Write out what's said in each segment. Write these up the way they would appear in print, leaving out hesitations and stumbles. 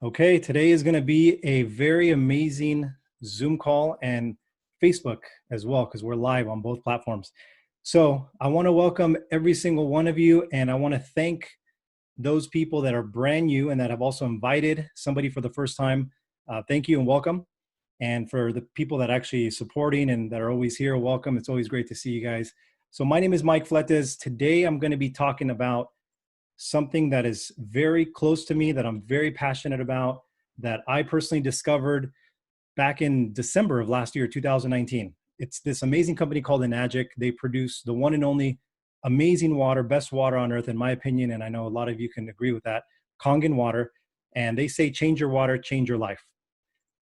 Okay, today is going to be a very amazing Zoom call and Facebook as well, because we're live on both platforms. So I want to welcome every single one of you, and I want to thank those people that are brand new and that have also invited somebody for the first time. Thank you and welcome. And for the people that are actually supporting and that are always here, welcome. It's always great to see you guys. So my name is Mike Fletes. Today I'm going to be talking about something that is very close to me, that I'm very passionate about, that I personally discovered back in December of last year, 2019. It's this amazing company called Enagic. They produce the one and only amazing water, best water on earth, in my opinion, and I know a lot of you can agree with that, Kangen water. And they say, change your water, change your life.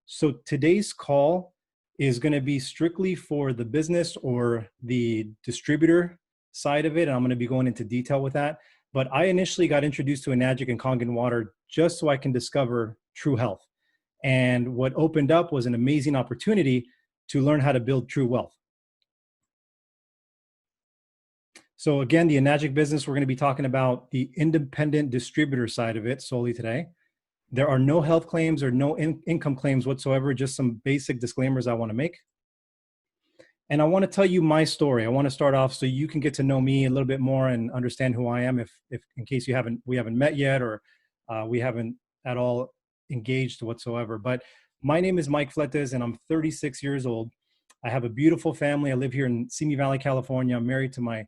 So today's call is going to be strictly for the business or the distributor side of it, and I'm going to be going into detail with that. But I initially got introduced to Enagic and Kangen water just so I can discover true health. And what opened up was an amazing opportunity to learn how to build true wealth. So again, the Enagic business, we're going to be talking about the independent distributor side of it solely today. There are no health claims or no income claims whatsoever, just some basic disclaimers I want to make. And I want to tell you my story. I want to start off so you can get to know me a little bit more and understand who I am, if in case we haven't met yet, or we haven't at all engaged whatsoever. But my name is Mike Fletes, and I'm 36 years old. I have a beautiful family. I live here in Simi Valley, California. I'm married to my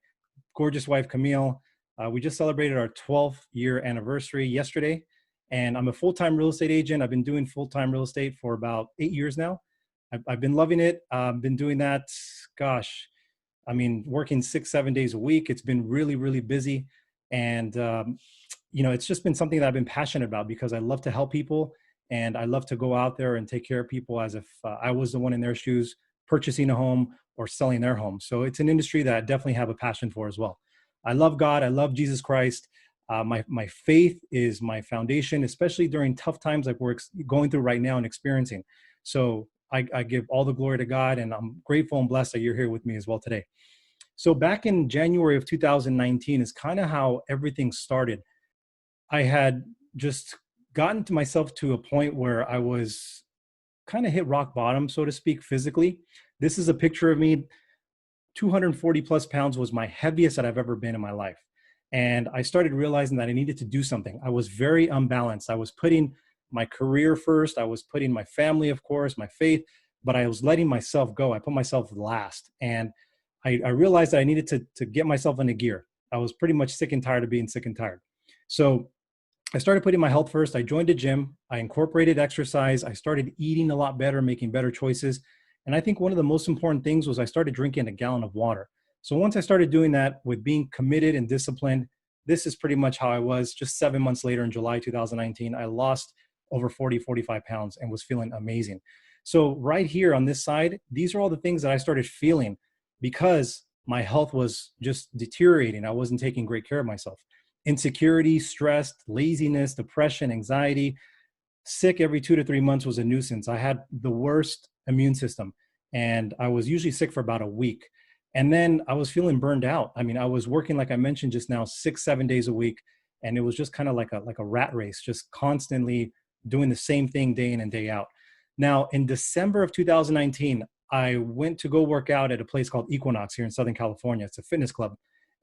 gorgeous wife, Camille. We just celebrated our 12th year anniversary yesterday, and I'm a full-time real estate agent. I've been doing full-time real estate for about 8 years now. I've been loving it. I've been doing that, gosh, I mean, working 6-7 days a week. It's been really, really busy. And, it's just been something that I've been passionate about because I love to help people, and I love to go out there and take care of people as if I was the one in their shoes, purchasing a home or selling their home. So it's an industry that I definitely have a passion for as well. I love God. I love Jesus Christ. My faith is my foundation, especially during tough times like we're going through right now and experiencing. So I give all the glory to God, and I'm grateful and blessed that you're here with me as well today. So back in January of 2019 is kind of how everything started. I had just gotten to myself to a point where I was kind of hit rock bottom, so to speak, physically. This is a picture of me. 240 plus pounds was my heaviest that I've ever been in my life. And I started realizing that I needed to do something. I was very unbalanced. I was putting my career first. I was putting my family, of course, my faith, but I was letting myself go. I put myself last. And I realized that I needed to get myself into gear. I was pretty much sick and tired of being sick and tired. So I started putting my health first. I joined a gym. I incorporated exercise. I started eating a lot better, making better choices. And I think one of the most important things was I started drinking a gallon of water. So once I started doing that with being committed and disciplined, this is pretty much how I was. Just 7 months later in July 2019, I lost over 45 pounds and was feeling amazing. So right here on this side, these are all the things that I started feeling because my health was just deteriorating. I wasn't taking great care of myself. Insecurity, stress, laziness, depression, anxiety, sick every 2 to 3 months was a nuisance. I had the worst immune system, and I was usually sick for about a week. And then I was feeling burned out. I mean, I was working, like I mentioned just now, 6-7 days a week. And it was just kind of like a rat race, just constantly doing the same thing day in and day out. Now, in December of 2019, I went to go work out at a place called Equinox here in Southern California. It's a fitness club.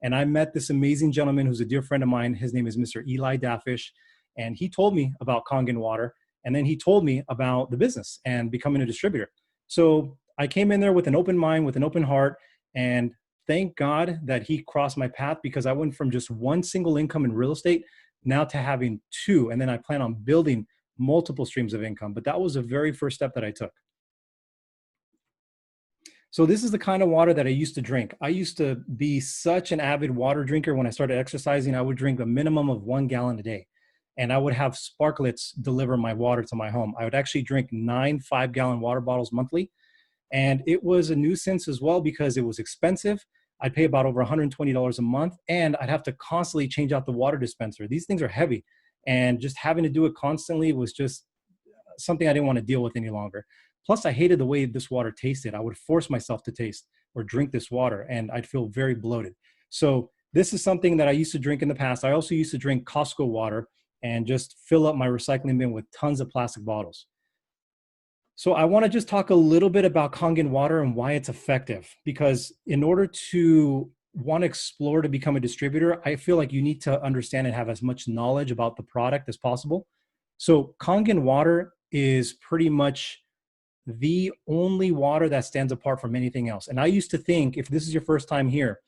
And I met this amazing gentleman who's a dear friend of mine. His name is Mr. Eli Daffish. And he told me about Kangen water. And then he told me about the business and becoming a distributor. So I came in there with an open mind, with an open heart. And thank God that he crossed my path, because I went from just one single income in real estate now to having two. And then I plan on building multiple streams of income. But that was the very first step that I took. So this is the kind of water that I used to drink. I used to be such an avid water drinker. When I started exercising, I would drink a minimum of 1 gallon a day. And I would have Sparklets deliver my water to my home. I would actually drink 9 5-gallon water bottles monthly. And it was a nuisance as well because it was expensive. I'd pay about over $120 a month, and I'd have to constantly change out the water dispenser. These things are heavy, and just having to do it constantly was just something I didn't want to deal with any longer. Plus, I hated the way this water tasted. I would force myself to taste or drink this water, and I'd feel very bloated. So this is something that I used to drink in the past. I also used to drink Costco water, and just fill up my recycling bin with tons of plastic bottles. So I want to just talk a little bit about Kangen water and why it's effective, because in order to want to explore to become a distributor, I feel like you need to understand and have as much knowledge about the product as possible. So Kangen water is pretty much the only water that stands apart from anything else. And I used to think, if this is your first time here,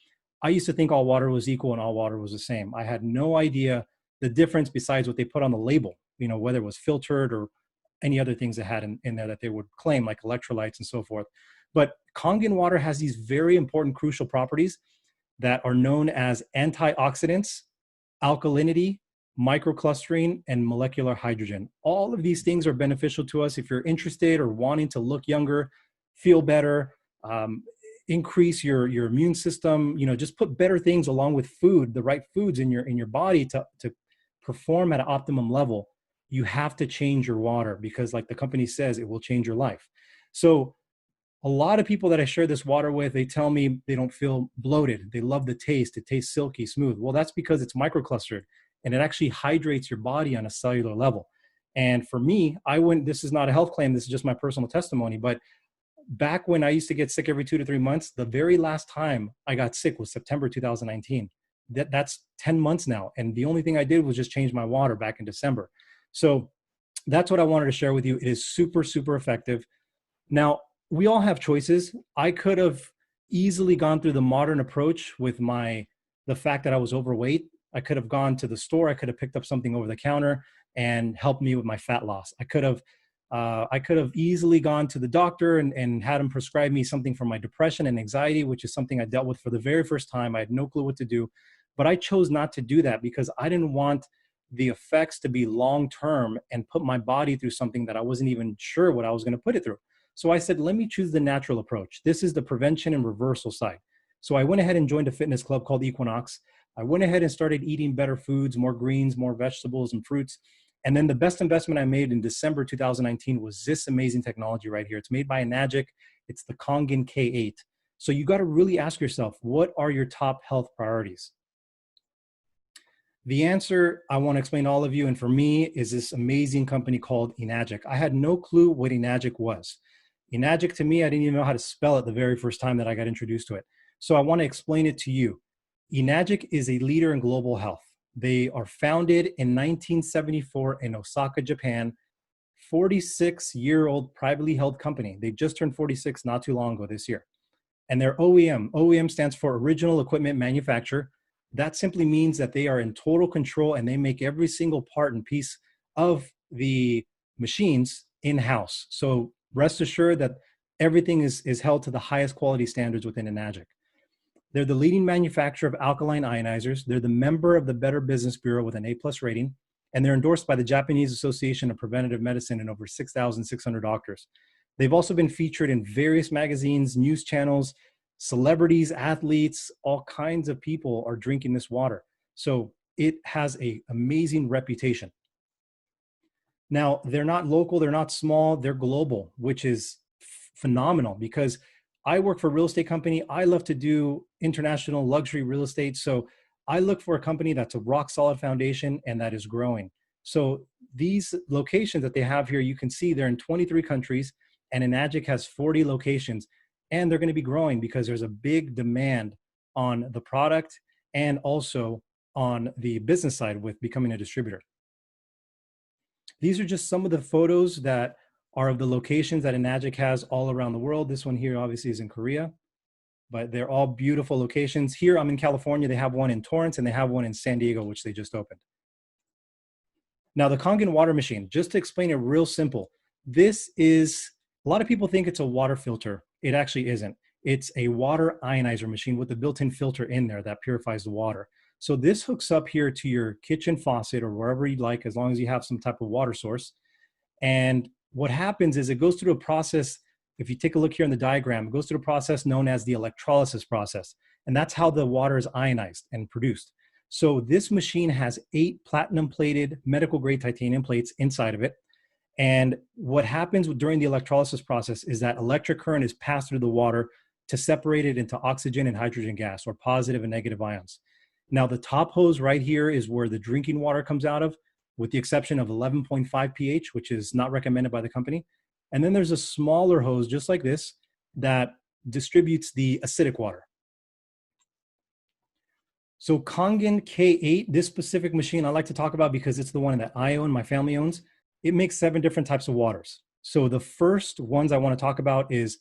I used to think all water was equal and all water was the same. I had no idea the difference besides what they put on the label, you know, whether it was filtered or any other things they had in there that they would claim, like electrolytes and so forth. But Kangen water has these very important, crucial properties that are known as antioxidants, alkalinity, microclustering, and molecular hydrogen. All of these things are beneficial to us if you're interested or wanting to look younger, feel better, increase your immune system, you know, just put better things along with food, the right foods in your body to perform at an optimum level. You have to change your water because, like the company says, it will change your life. So a lot of people that I share this water with, they tell me they don't feel bloated. They love the taste. It tastes silky smooth. Well, that's because it's microclustered and it actually hydrates your body on a cellular level. And for me, this is not a health claim. This is just my personal testimony. But back when I used to get sick every 2 to 3 months, the very last time I got sick was September 2019. That's 10 months now. And the only thing I did was just change my water back in December. So that's what I wanted to share with you. It is super, super effective. Now, we all have choices. I could have easily gone through the modern approach with the fact that I was overweight. I could have gone to the store. I could have picked up something over the counter and helped me with my fat loss. I could have easily gone to the doctor and had him prescribe me something for my depression and anxiety, which is something I dealt with for the very first time. I had no clue what to do, but I chose not to do that because I didn't want the effects to be long-term and put my body through something that I wasn't even sure what I was going to put it through. So I said, let me choose the natural approach. This is the prevention and reversal side. So I went ahead and joined a fitness club called Equinox. I went ahead and started eating better foods, more greens, more vegetables and fruits. And then the best investment I made in December 2019 was this amazing technology right here. It's made by Enagic. It's the Kangen K8. So you got to really ask yourself, what are your top health priorities? The answer I want to explain to all of you, and for me, is this amazing company called Enagic. I had no clue what Enagic was. Enagic, to me, I didn't even know how to spell it the very first time that I got introduced to it. So I want to explain it to you. Enagic is a leader in global health. They are founded in 1974 in Osaka, Japan. 46-year-old privately held company. They just turned 46 not too long ago this year. And they're OEM. OEM stands for Original Equipment Manufacturer. That simply means that they are in total control and they make every single part and piece of the machines in-house. So rest assured that everything is held to the highest quality standards within Enagic. They're the leading manufacturer of alkaline ionizers. They're the member of the Better Business Bureau with an A+ rating, and they're endorsed by the Japanese Association of Preventive Medicine and over 6,600 doctors. They've also been featured in various magazines, news channels, celebrities, athletes, all kinds of people are drinking this water. So it has an amazing reputation. Now, they're not local, they're not small, they're global, which is phenomenal because I work for a real estate company. I love to do international luxury real estate. So I look for a company that's a rock solid foundation and that is growing. So these locations that they have here, you can see they're in 23 countries and Enagic has 40 locations, and they're going to be growing because there's a big demand on the product and also on the business side with becoming a distributor. These are just some of the photos that are of the locations that Enagic has all around the world. This one here obviously is in Korea, but they're all beautiful locations. Here I'm in California. They have one in Torrance and they have one in San Diego, which they just opened. Now the Kangen water machine, just to explain it real simple, this is, a lot of people think it's a water filter. It actually isn't. It's a water ionizer machine with a built-in filter in there that purifies the water. So this hooks up here to your kitchen faucet or wherever you'd like, as long as you have some type of water source. And what happens is it goes through a process. If you take a look here in the diagram, it goes through a process known as the electrolysis process. And that's how the water is ionized and produced. So this machine has 8 platinum-plated medical-grade titanium plates inside of it. And what happens during the electrolysis process is that electric current is passed through the water to separate it into oxygen and hydrogen gas, or positive and negative ions. Now, the top hose right here is where the drinking water comes out of. with the exception of 11.5 pH, which is not recommended by the company. And then there's a smaller hose just like this that distributes the acidic water. So Kangen K8, this specific machine I like to talk about because it's the one that I own, my family owns. It makes 7 different types of waters. So the first ones I want to talk about is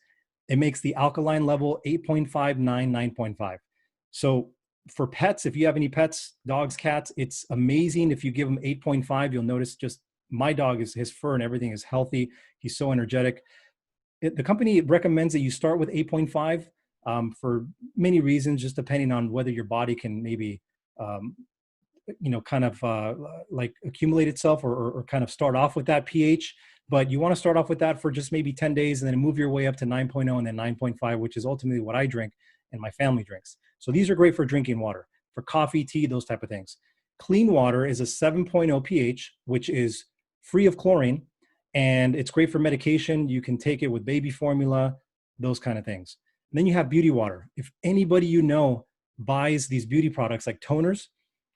it makes the alkaline level 8.5, 9, 9.5. So for pets, if you have any pets, dogs, cats, it's amazing. If you give them 8.5, you'll notice just my dog is, his fur and everything is healthy. He's so energetic. The company recommends that you start with 8.5 for many reasons, just depending on whether your body can maybe, kind of like accumulate itself or kind of start off with that pH. But you want to start off with that for just maybe 10 days and then move your way up to 9.0 and then 9.5, which is ultimately what I drink and my family drinks. So these are great for drinking water, for coffee, tea, those type of things. Clean water is a 7.0 pH, which is free of chlorine, and it's great for medication. You can take it with baby formula, those kind of things. And then you have beauty water. If anybody you know buys these beauty products like toners,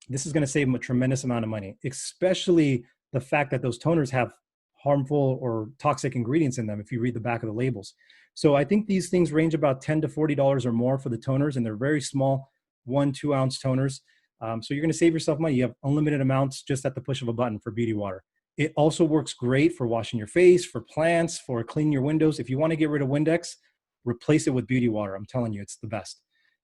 this is going to save them a tremendous amount of money, especially the fact that those toners have harmful or toxic ingredients in them if you read the back of the labels. So I think these things range about $10 to $40 or more for the toners, and they're very small, 1-2 ounce toners. So you're going to save yourself money. You have unlimited amounts just at the push of a button for beauty water. It also works great for washing your face, for plants, for cleaning your windows. If you want to get rid of Windex, replace it with beauty water. I'm telling you, it's the best.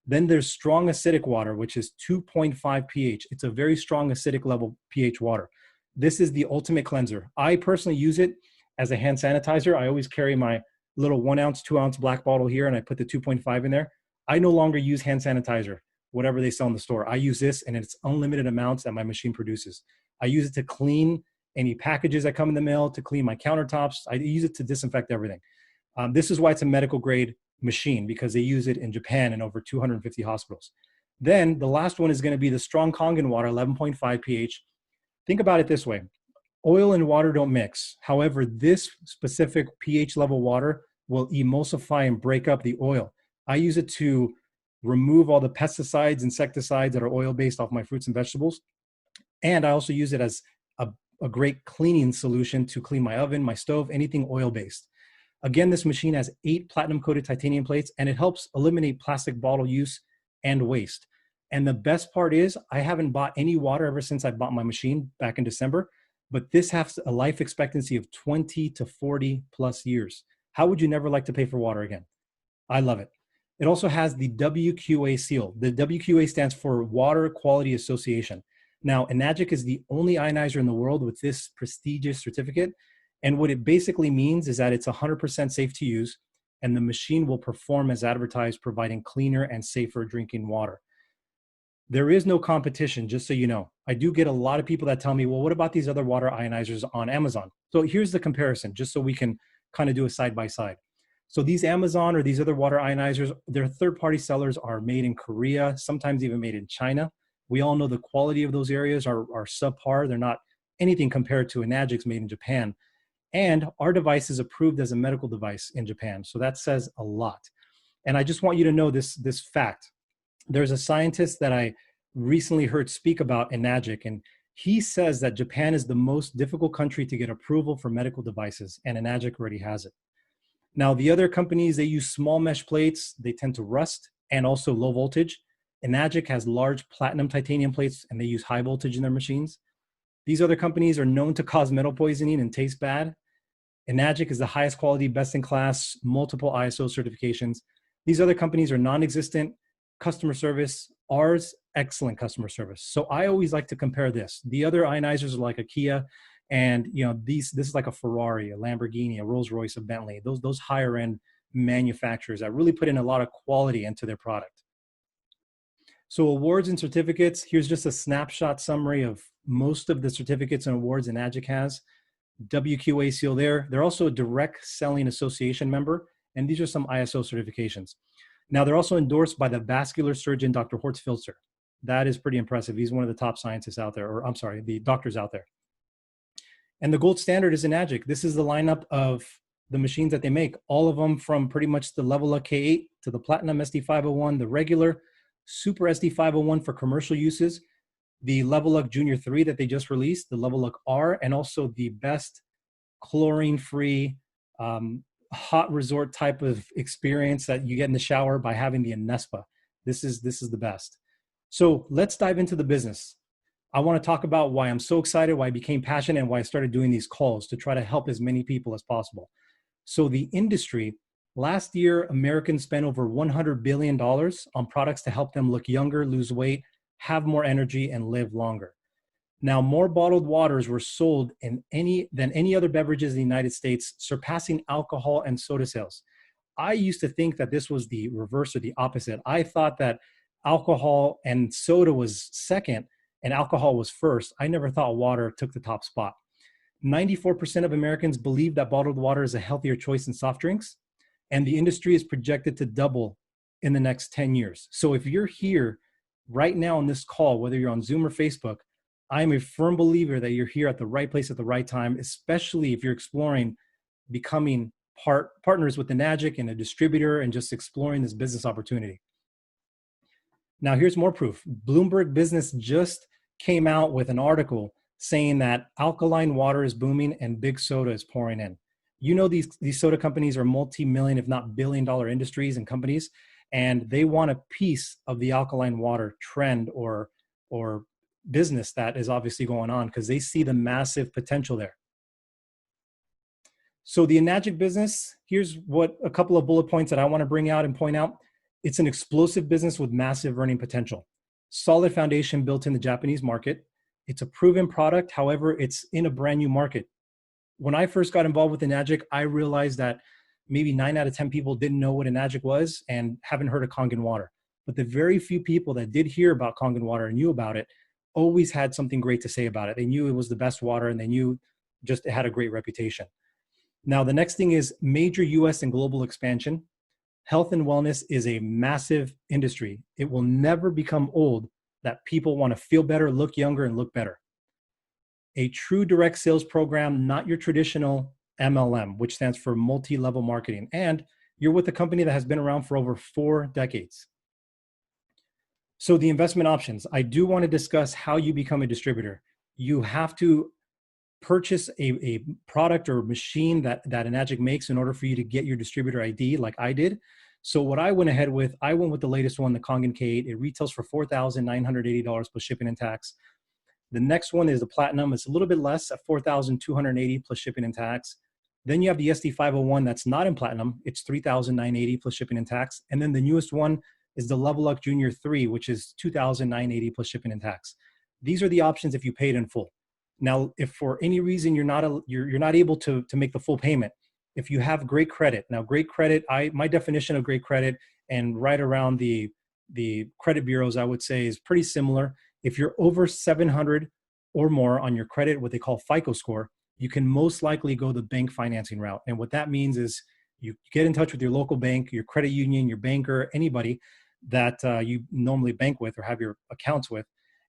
Then there's strong acidic water, which is 2.5 pH. It's a very strong acidic level pH water. This is the ultimate cleanser. I personally use it as a hand sanitizer. I always carry my little 1 ounce, 2 ounce black bottle here, and I put the 2.5 in there. I no longer use hand sanitizer, whatever they sell in the store. I use this, and it's unlimited amounts that my machine produces. I use it to clean any packages that come in the mail, to clean my countertops. I use it to disinfect everything. This is why it's a medical grade machine, because they use it in Japan in over 250 hospitals. Then the last one is going to be the strong Kangen water, 11.5 pH. Think about it this way. Oil and water don't mix. However, this specific pH level water will emulsify and break up the oil. I use it to remove all the pesticides, insecticides that are oil-based off my fruits and vegetables. And I also use it as a great cleaning solution to clean my oven, my stove, anything oil-based. Again, this machine has 8 platinum-coated titanium plates, and it helps eliminate plastic bottle use and waste. And the best part is I haven't bought any water ever since I bought my machine back in December, but this has a life expectancy of 20 to 40 plus years. How would you never like to pay for water again? I love it. It also has the WQA seal. The WQA stands for Water Quality Association. Now, Enagic is the only ionizer in the world with this prestigious certificate. And what it basically means is that it's 100% safe to use, and the machine will perform as advertised, providing cleaner and safer drinking water. There is no competition, just so you know. I do get a lot of people that tell me, well, what about these other water ionizers on Amazon? So here's the comparison, just so we can kind of do a side by side. So these Amazon or these other water ionizers, their third-party sellers are made in Korea, sometimes even made in China. We all know the quality of those areas are subpar. They're not anything compared to Enagic's made in Japan. And our device is approved as a medical device in Japan. So that says a lot. And I just want you to know this fact. There's a scientist that I recently heard speak about Enagic, and he says that Japan is the most difficult country to get approval for medical devices, and Enagic already has it. Now, the other companies, they use small mesh plates. They tend to rust and also low voltage. Enagic has large platinum titanium plates, and they use high voltage in their machines. These other companies are known to cause metal poisoning and taste bad. Enagic is the highest quality, best in class, multiple ISO certifications. These other companies are non-existent. Customer service, ours, excellent customer service. So I always like to compare this. The other ionizers are like a Kia, and this is like a Ferrari, a Lamborghini, a Rolls Royce, a Bentley, those higher end manufacturers that really put in a lot of quality into their product. So awards and certificates, here's just a snapshot summary of most of the certificates and awards Enagic has. WQA seal there. They're also a direct selling association member, and these are some ISO certifications. Now, they're also endorsed by the vascular surgeon, Dr. Horst Filzer. That is pretty impressive. He's one of the top scientists out there, or I'm sorry, the doctors out there. And the gold standard is Enagic. This is the lineup of the machines that they make, all of them from pretty much the Level Up K8 to the Platinum SD501, the regular Super SD501 for commercial uses. the Level Up Junior 3 that they just released, the Level Up R, and also the best chlorine-free hot resort type of experience that you get in the shower by having the Anespa. This is the best. So let's dive into the business. I want to talk about why I'm so excited, why I became passionate, and why I started doing these calls to try to help as many people as possible. So the industry, last year, Americans spent over $100 billion on products to help them look younger, lose weight, have more energy, and live longer. Now, more bottled waters were sold than any other beverages in the United States, surpassing alcohol and soda sales. I used to think that this was the reverse or the opposite. I thought that alcohol and soda was second and alcohol was first. I never thought water took the top spot. 94% of Americans believe that bottled water is a healthier choice than soft drinks, and the industry is projected to double in the next 10 years. So if you're here right now on this call, whether you're on Zoom or Facebook, I'm a firm believer that you're here at the right place at the right time, especially if you're exploring becoming partners with Enagic and a distributor and just exploring this business opportunity. Now, here's more proof. Bloomberg Business just came out with an article saying that alkaline water is booming and big soda is pouring in. You know, these soda companies are multi-million, if not billion-dollar industries and companies, and they want a piece of the alkaline water trend or business that is obviously going on because they see the massive potential there. So the Enagic business, here's what a couple of bullet points that I want to bring out and point out. It's an explosive business with massive earning potential. Solid foundation built in the Japanese market. It's a proven product. However, it's in a brand new market. When I first got involved with Enagic, I realized that maybe 9 out of 10 people didn't know what Enagic was and haven't heard of Kangen water. But the very few people that did hear about Kangen water and knew about it always had something great to say about it. They knew it was the best water and they knew just it had a great reputation. Now, the next thing is major US and global expansion. Health and wellness is a massive industry. It will never become old that people want to feel better, look younger, and look better. A true direct sales program, not your traditional MLM, which stands for multi-level marketing. And you're with a company that has been around for over 4 decades. So the investment options, I do want to discuss how you become a distributor. You have to purchase a product or machine that Enagic makes in order for you to get your distributor ID like I did. So what I went with the latest one, the Kangen K8. It retails for $4,980 plus shipping and tax. The next one is the Platinum. It's a little bit less at $4,280 plus shipping and tax. Then you have the SD501 that's not in Platinum. It's $3,980 plus shipping and tax. And then the newest one is the Level Up Junior 3, which is $2,980 plus shipping and tax. These are the options if you paid in full. Now, if for any reason you're not able to make the full payment, if you have great credit. Now, great credit, my definition of great credit and right around the credit bureaus, I would say is pretty similar. If you're over 700 or more on your credit, what they call FICO score, you can most likely go the bank financing route. And what that means is you get in touch with your local bank, your credit union, your banker, anybody that you normally bank with or have your accounts with,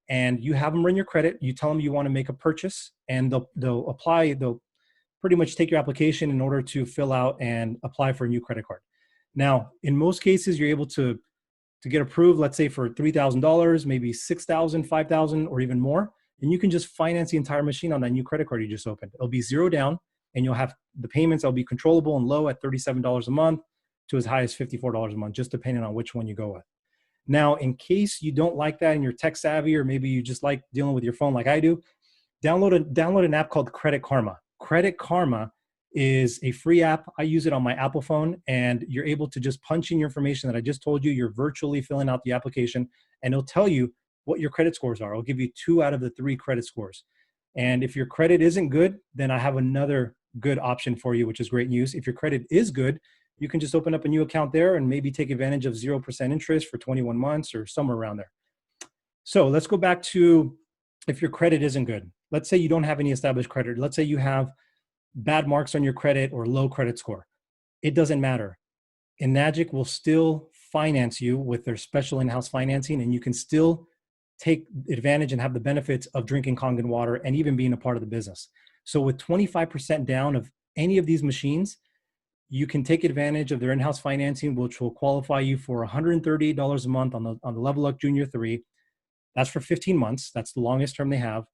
and you have them run your credit. You tell them you want to make a purchase, and they'll pretty much take your application in order to fill out and apply for a new credit card. Now, in most cases, you're able to get approved, let's say for $3,000, maybe $6,000, $5,000, or even more. And you can just finance the entire machine on that new credit card you just opened. It'll be zero down, and you'll have the payments that'll be controllable and low at $37 a month to as high as $54 a month, just depending on which one you go with. Now, in case you don't like that and you're tech savvy, or maybe you just like dealing with your phone like I do, download an app called Credit Karma. Credit Karma is a free app. I use it on my Apple phone, and you're able to just punch in your information that I just told you. You're virtually filling out the application, and it'll tell you what your credit scores are. I'll give you 2 out of the 3 credit scores. And if your credit isn't good, then I have another good option for you, which is great news. If your credit is good, you can just open up a new account there and maybe take advantage of 0% interest for 21 months or somewhere around there. So let's go back to if your credit isn't good. Let's say you don't have any established credit. Let's say you have bad marks on your credit or low credit score. It doesn't matter. Enagic will still finance you with their special in-house financing, and you can still take advantage and have the benefits of drinking Kangen water and even being a part of the business. So with 25% down of any of these machines, you can take advantage of their in-house financing, which will qualify you for $138 a month on the Level Up Junior 3. That's for 15 months. That's the longest term they have.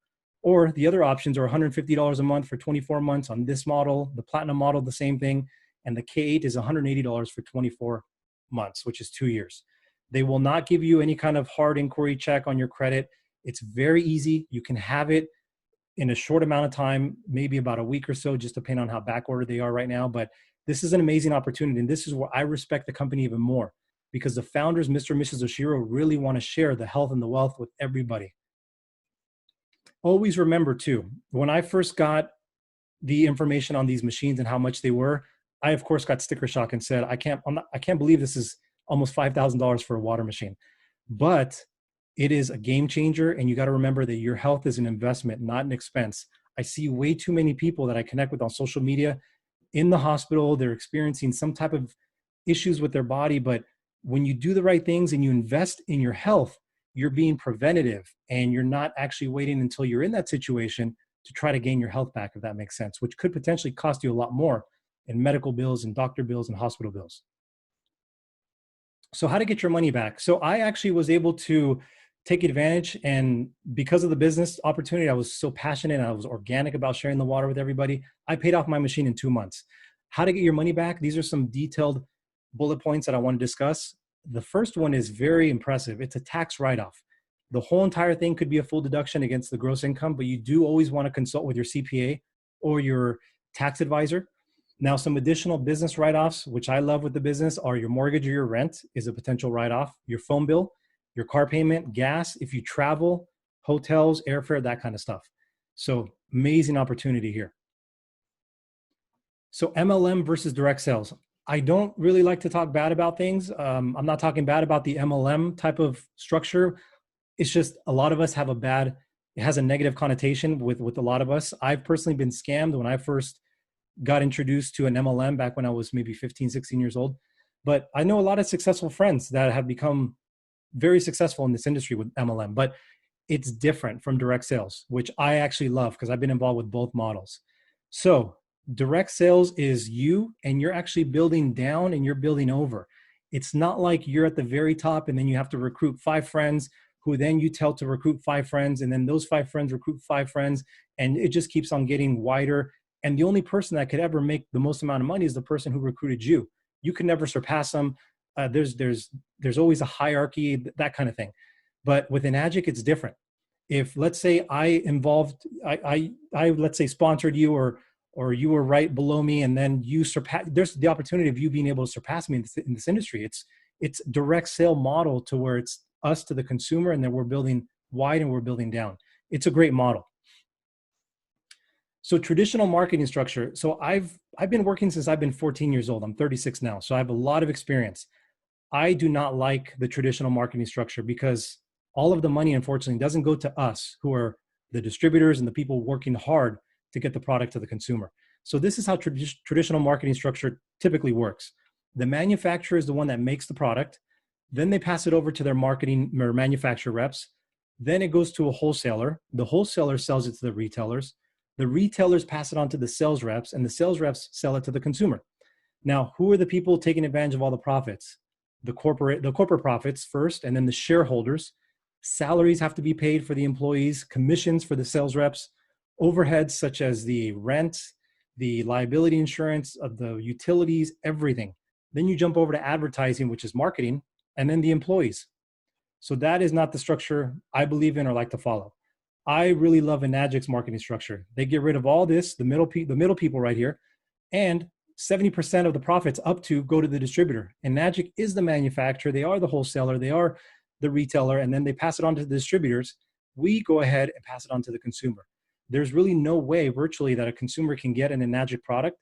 Or the other options are $150 a month for 24 months on this model. The Platinum model, the same thing. And the K8 is $180 for 24 months, which is 2 years. They will not give you any kind of hard inquiry check on your credit. It's very easy. You can have it in a short amount of time, maybe about a week or so, just depending on how backordered they are right now. But this is an amazing opportunity. And this is where I respect the company even more, because the founders, Mr. and Mrs. Oshiro, really want to share the health and the wealth with everybody. Always remember too, when I first got the information on these machines and how much they were, I of course got sticker shock and said, I can't believe this is almost $5,000 for a water machine. But it is a game changer, and you got to remember that your health is an investment, not an expense. I see way too many people that I connect with on social media in the hospital. They're experiencing some type of issues with their body, but when you do the right things and you invest in your health, you're being preventative, and you're not actually waiting until you're in that situation to try to gain your health back, if that makes sense, which could potentially cost you a lot more in medical bills and doctor bills and hospital bills. So how to get your money back? So I actually was able to take advantage, and because of the business opportunity, I was so passionate and I was organic about sharing the water with everybody. I paid off my machine in 2 months. How to get your money back? These are some detailed bullet points that I want to discuss. The first one is very impressive. It's a tax write-off. The whole entire thing could be a full deduction against the gross income, but you do always want to consult with your CPA or your tax advisor. Now, some additional business write-offs, which I love with the business, are your mortgage or your rent is a potential write-off, your phone bill, your car payment, gas, if you travel, hotels, airfare, that kind of stuff. So amazing opportunity here. So MLM versus direct sales. I don't really like to talk bad about things. I'm not talking bad about the MLM type of structure. It's just a lot of us have it has a negative connotation with a lot of us. I've personally been scammed when I first got introduced to an MLM back when I was maybe 15, 16 years old. But I know a lot of successful friends that have become very successful in this industry with MLM, but it's different from direct sales, which I actually love because I've been involved with both models. So direct sales is you, and you're actually building down and you're building over. It's not like you're at the very top and then you have to recruit 5 friends who then you tell to recruit 5 friends, and then those 5 friends recruit 5 friends, and it just keeps on getting wider. And the only person that could ever make the most amount of money is the person who recruited you. You can never surpass them. There's always a hierarchy, that kind of thing. But with Enagic, it's different. If let's say I let's say sponsored you, or you were right below me, and then you surpass, there's the opportunity of you being able to surpass me in this industry. It's direct sale model to where it's us to the consumer, and then we're building wide and we're building down. It's a great model. So traditional marketing structure. So I've been working since I've been 14 years old. I'm 36 now. So I have a lot of experience. I do not like the traditional marketing structure because all of the money, unfortunately, doesn't go to us, who are the distributors and the people working hard to get the product to the consumer. So this is how traditional marketing structure typically works. The manufacturer is the one that makes the product. Then they pass it over to their marketing or manufacturer reps. Then it goes to a wholesaler. The wholesaler sells it to the retailers. The retailers pass it on to the sales reps, and the sales reps sell it to the consumer. Now, who are the people taking advantage of all the profits? The corporate profits first, and then the shareholders. Salaries have to be paid for the employees, commissions for the sales reps, overheads such as the rent, the liability insurance of the utilities, everything. Then you jump over to advertising, which is marketing, and then the employees. So that is not the structure I believe in or like to follow. I really love Enagic's marketing structure. They get rid of all this, the middle people right here, and 70% of the profits up to go to the distributor. Enagic is the manufacturer. They are the wholesaler. They are the retailer, and then they pass it on to the distributors. We go ahead and pass it on to the consumer. There's really no way virtually that a consumer can get an Enagic product.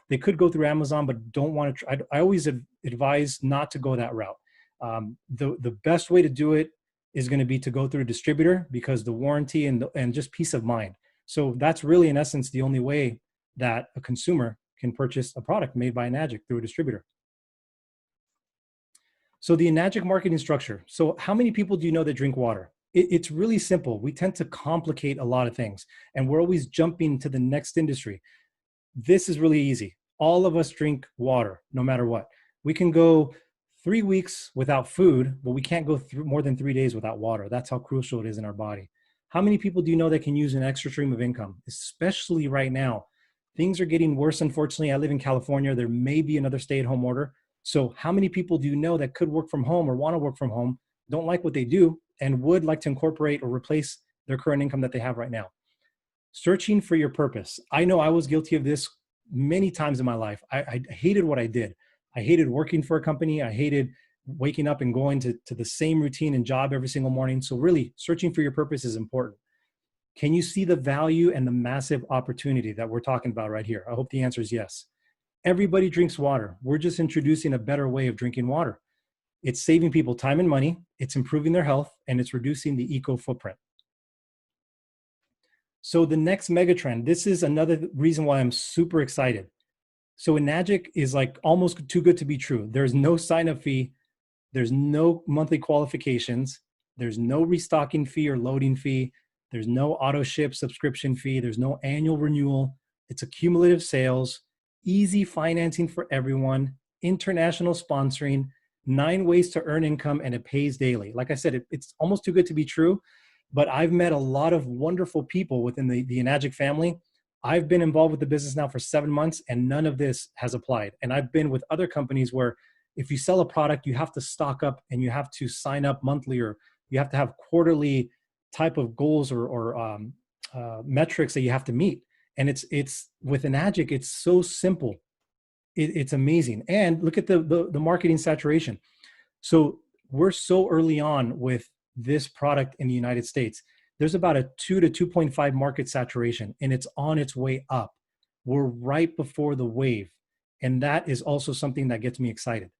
They could go through Amazon, but don't want to. I always advise not to go that route. The best way to do it is going to be to go through a distributor, because the warranty and just peace of mind. So that's really, in essence, the only way that a consumer can purchase a product made by Enagic through a distributor. So the Enagic marketing structure. So how many people do you know that drink water? It's really simple. We tend to complicate a lot of things, and we're always jumping to the next industry. This is really easy. All of us drink water, no matter what. We can go 3 weeks without food, but we can't go through more than 3 days without water. That's how crucial it is in our body. How many people do you know that can use an extra stream of income, especially right now? Things are getting worse, unfortunately. I live in California. There may be another stay-at-home order. So how many people do you know that could work from home or want to work from home, don't like what they do, and would like to incorporate or replace their current income that they have right now? Searching for your purpose. I know I was guilty of this many times in my life. I hated what I did. I hated working for a company. I hated waking up and going to the same routine and job every single morning. So really, searching for your purpose is important. Can you see the value and the massive opportunity that we're talking about right here? I hope the answer is yes. Everybody drinks water. We're just introducing a better way of drinking water. It's saving people time and money, it's improving their health, and it's reducing the eco footprint. So the next megatrend, this is another reason why I'm super excited. So Enagic is like almost too good to be true. There's no sign-up fee. There's no monthly qualifications. There's no restocking fee or loading fee. There's no auto ship subscription fee. There's no annual renewal. It's a cumulative sales, easy financing for everyone, international sponsoring, 9 ways to earn income, and it pays daily. Like I said, it's almost too good to be true, but I've met a lot of wonderful people within the Enagic family. I've been involved with the business now for 7 months, and none of this has applied. And I've been with other companies where if you sell a product, you have to stock up and you have to sign up monthly, or you have to have quarterly type of goals or metrics that you have to meet. And it's with Enagic, it's so simple. It's amazing. And look at the marketing saturation. So we're so early on with this product in the United States. There's about a 2 to 2.5 market saturation, and it's on its way up. We're right before the wave. And that is also something that gets me excited.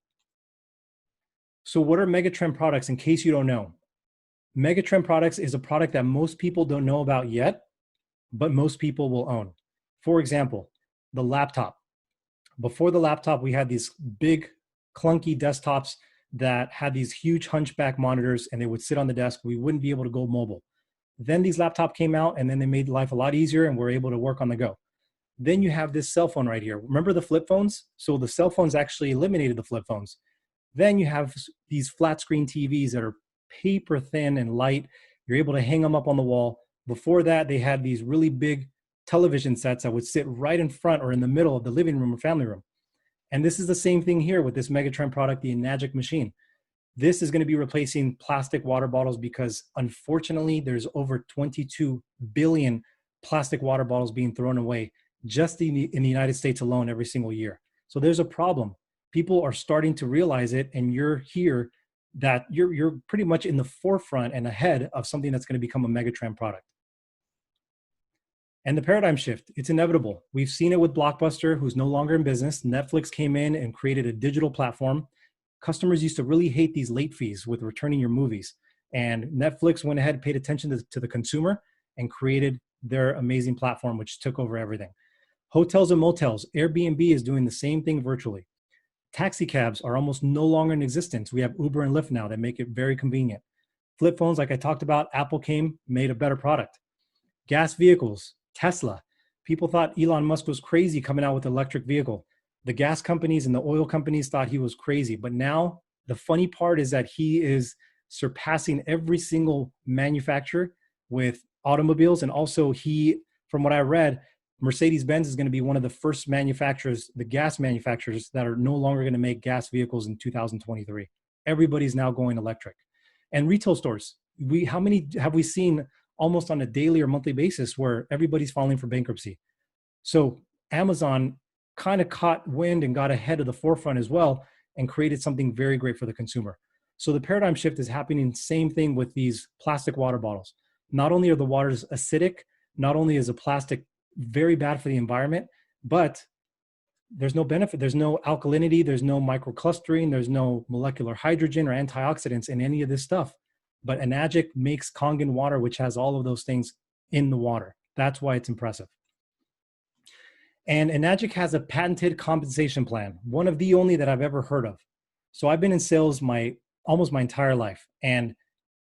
So what are Megatrend products, in case you don't know? Megatrend products is a product that most people don't know about yet, but most people will own. For example, the laptop. Before the laptop, we had these big, clunky desktops that had these huge hunchback monitors, and they would sit on the desk. We wouldn't be able to go mobile. Then these laptops came out, and then they made life a lot easier, and we're able to work on the go. Then you have this cell phone right here. Remember the flip phones? So the cell phones actually eliminated the flip phones. Then you have these flat screen TVs that are paper thin and light. You're able to hang them up on the wall. Before that, they had these really big television sets that would sit right in front or in the middle of the living room or family room. And this is the same thing here with this Megatrend product, the Enagic machine. This is going to be replacing plastic water bottles because unfortunately there's over 22 billion plastic water bottles being thrown away just in the United States alone every single year. So there's a problem. People are starting to realize it, and you're here that you're pretty much in the forefront and ahead of something that's going to become a Megatrend product. And the paradigm shift, it's inevitable. We've seen it with Blockbuster, who's no longer in business. Netflix came in and created a digital platform. Customers used to really hate these late fees with returning your movies. And Netflix went ahead and paid attention to the consumer and created their amazing platform, which took over everything. Hotels and motels, Airbnb is doing the same thing virtually. Taxi cabs are almost no longer in existence. We have Uber and Lyft now that make it very convenient. Flip phones, like I talked about, Apple came, made a better product. Gas vehicles, Tesla. People thought Elon Musk was crazy coming out with an electric vehicle. The gas companies and the oil companies thought he was crazy. But now the funny part is that he is surpassing every single manufacturer with automobiles. And also from what I read, Mercedes-Benz is going to be one of the first manufacturers, the gas manufacturers, that are no longer going to make gas vehicles in 2023. Everybody's now going electric. And retail stores, how many have we seen almost on a daily or monthly basis where everybody's filing for bankruptcy? So Amazon kind of caught wind and got ahead of the forefront as well and created something very great for the consumer. So the paradigm shift is happening, same thing with these plastic water bottles. Not only are the waters acidic, not only is the plastic very bad for the environment, but there's no benefit. There's no alkalinity, there's no microclustering, there's no molecular hydrogen or antioxidants in any of this stuff. But Enagic makes Kangen water, which has all of those things in the water. That's why it's impressive. And Enagic has a patented compensation plan, one of the only that I've ever heard of. So I've been in sales almost my entire life, and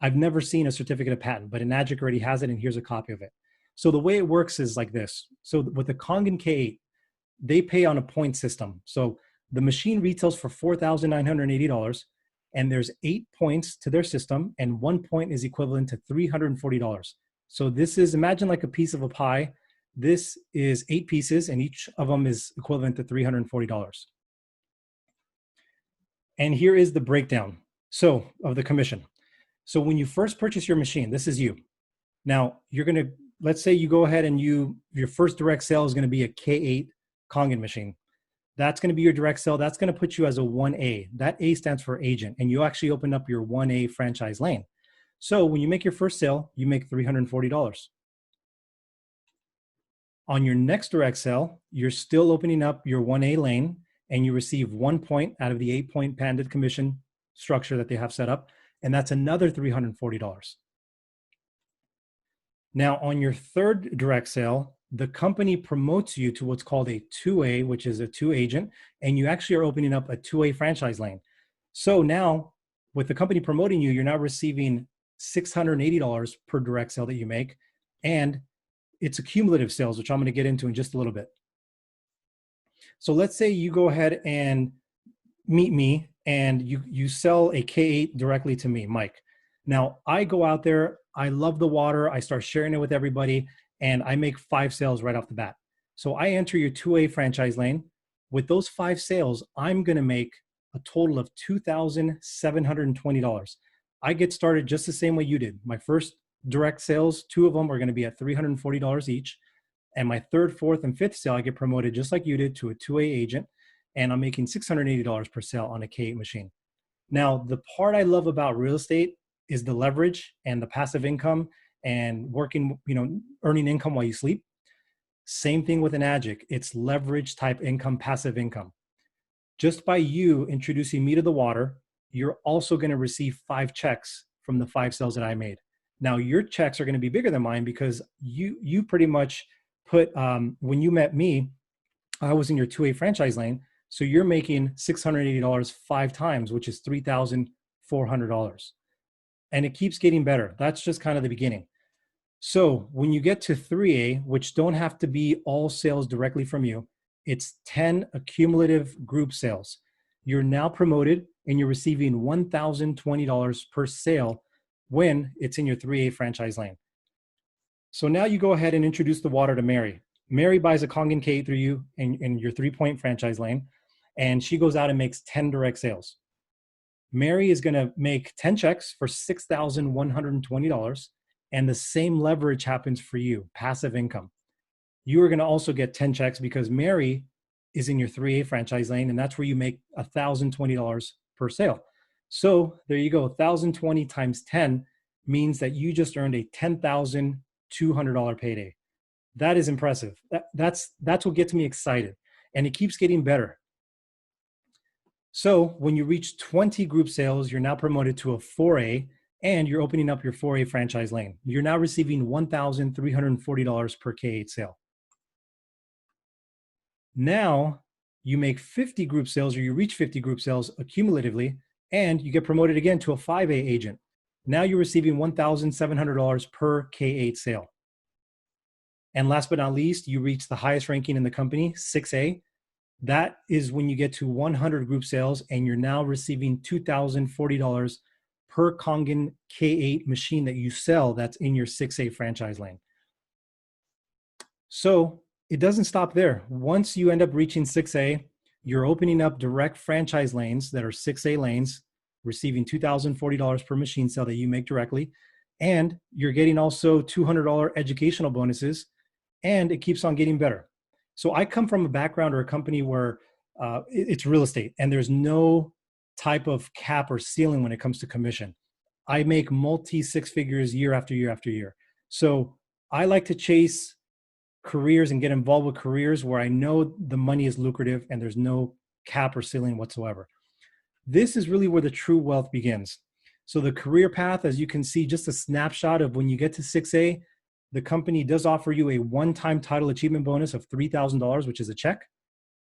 I've never seen a certificate of patent, but Enagic already has it, and here's a copy of it. So the way it works is like this. So with the Kangen K8, they pay on a point system. So The machine retails for $4,980, and there's 8 points to their system, and 1 point is equivalent to $340. So this is, imagine like a piece of a pie. This is 8 pieces, and each of them is equivalent to $340. And here is the breakdown of the commission. So when you first purchase your machine, this is you. Now you're gonna, let's say you go ahead and your first direct sale is gonna be a K8 Kangen machine. That's gonna be your direct sale. That's gonna put you as a 1A. That A stands for agent, and you actually open up your 1A franchise lane. So when you make your first sale, you make $340. On your next direct sale, you're still opening up your 1A lane, and you receive 1 point out of the 8-point patented commission structure that they have set up, and that's another $340. Now, on your third direct sale, the company promotes you to what's called a 2A, which is a 2 agent, and you actually are opening up a 2A franchise lane. So now, with the company promoting you, you're now receiving $680 per direct sale that you make, and it's a cumulative sales, which I'm going to get into in just a little bit. So let's say you go ahead and meet me and you sell a K8 directly to me, Mike. Now I go out there, I love the water, I start sharing it with everybody, and I make 5 sales right off the bat. So I enter your 2A franchise lane. With those 5 sales, I'm going to make a total of $2,720. I get started just the same way you did. My first direct sales, 2 of them are going to be at $340 each. And my third, fourth, and fifth sale, I get promoted just like you did to a 2A agent, and I'm making $680 per sale on a K8 machine. Now, the part I love about real estate is the leverage and the passive income and working, earning income while you sleep. Same thing with Enagic. It's leverage type income, passive income. Just by you introducing me to the water, you're also going to receive 5 checks from the 5 sales that I made. Now, your checks are going to be bigger than mine because you pretty much put, when you met me, I was in your 2A franchise lane. So you're making $680 5 times, which is $3,400. And it keeps getting better. That's just kind of the beginning. So when you get to 3A, which don't have to be all sales directly from you, it's 10 accumulative group sales. You're now promoted and you're receiving $1,020 per sale when it's in your 3A franchise lane. So now you go ahead and introduce the water to Mary. Mary buys a Kangen K8 through you in your 3-point franchise lane, and she goes out and makes 10 direct sales. Mary is going to make 10 checks for $6,120, and the same leverage happens for you, passive income. You are going to also get 10 checks because Mary is in your 3A franchise lane, and that's where you make $1,020 per sale. So there you go. 1,020 times 10 means that you just earned a $10,200 payday. That is impressive. That's what gets me excited, and it keeps getting better. So when you reach 20 group sales, you're now promoted to a 4A, and you're opening up your 4A franchise lane. You're now receiving $1,340 per K8 sale. Now you make 50 group sales, or you reach 50 group sales accumulatively, and you get promoted again to a 5A agent. Now you're receiving $1,700 per K8 sale. And last but not least, you reach the highest ranking in the company, 6A. That is when you get to 100 group sales, and you're now receiving $2,040 per Kangen K8 machine that you sell that's in your 6A franchise lane. So it doesn't stop there. Once you end up reaching 6A, you're opening up direct franchise lanes that are 6A lanes, receiving $2,040 per machine sale that you make directly. And you're getting also $200 educational bonuses, and it keeps on getting better. So I come from a background or a company where it's real estate, and there's no type of cap or ceiling when it comes to commission. I make multi-6 figures year after year after year. So I like to chase careers and get involved with careers where I know the money is lucrative and there's no cap or ceiling whatsoever. This is really where the true wealth begins. So the career path, as you can see, just a snapshot of when you get to 6A, the company does offer you a one-time title achievement bonus of $3,000, which is a check.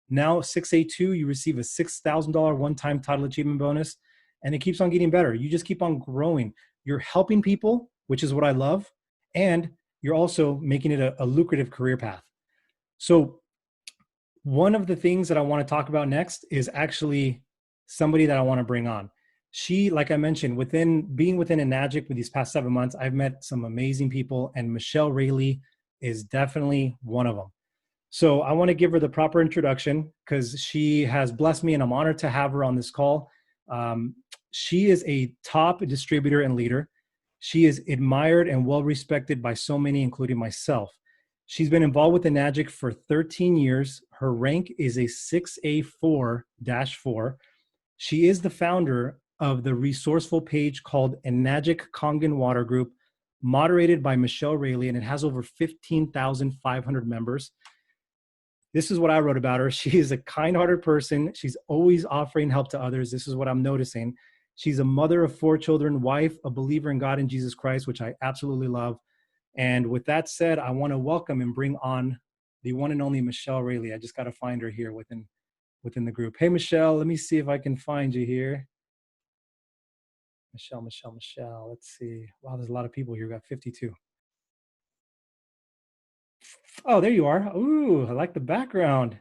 Now 6A2, you receive a $6,000 one-time title achievement bonus, and it keeps on getting better. You just keep on growing. You're helping people, which is what I love, and you're also making it a lucrative career path. So One of the things that I want to talk about next is actually somebody that I want to bring on. She, like I mentioned, being within Enagic with these past 7 months, I've met some amazing people, and Michelle Rayleigh is definitely one of them. So I want to give her the proper introduction because she has blessed me, and I'm honored to have her on this call. Um, she is a top distributor and leader. She is admired and well respected by so many, including myself. She's been involved with Enagic for 13 years. Her rank is a 6A4-4. She is the founder of the resourceful page called Enagic Kangen Water Group, moderated by Michelle Rayleigh, and it has over 15,500 members. This is what I wrote about her. She is a kind-hearted person. She's always offering help to others. This is what I'm noticing. She's a mother of 4 children, wife, a believer in God and Jesus Christ, which I absolutely love. And with that said, I want to welcome and bring on the one and only Michelle Rayleigh. I just got to find her here within the group. Hey, Michelle, let me see if I can find you here. Michelle. Let's see. Wow, there's a lot of people here. We got 52. Oh, there you are. Ooh, I like the background.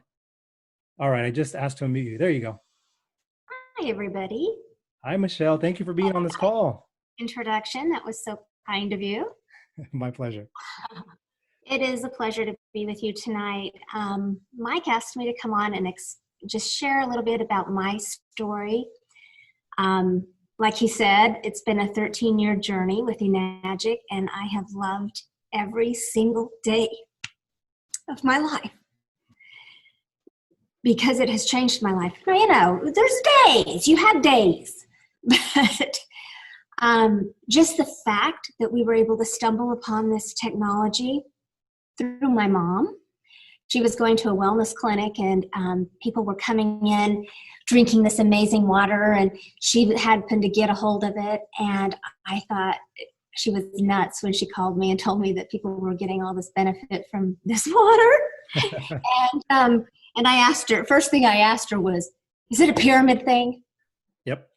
All right, I just asked to unmute you. There you go. Hi, everybody. Hi, Michelle. Thank you for being on this call. Introduction. That was so kind of you. My pleasure. It is a pleasure to be with you tonight. Mike asked me to come on and just share a little bit about my story. Like he said, it's been a 13-year journey with Enagic, and I have loved every single day of my life because it has changed my life. Now, you know, there's days. You have days. But just the fact that we were able to stumble upon this technology through my mom. She was going to a wellness clinic, and people were coming in drinking this amazing water, and she happened to get a hold of it. And I thought she was nuts when she called me and told me that people were getting all this benefit from this water. And I asked her, first thing I asked her was, is it a pyramid thing? Yep.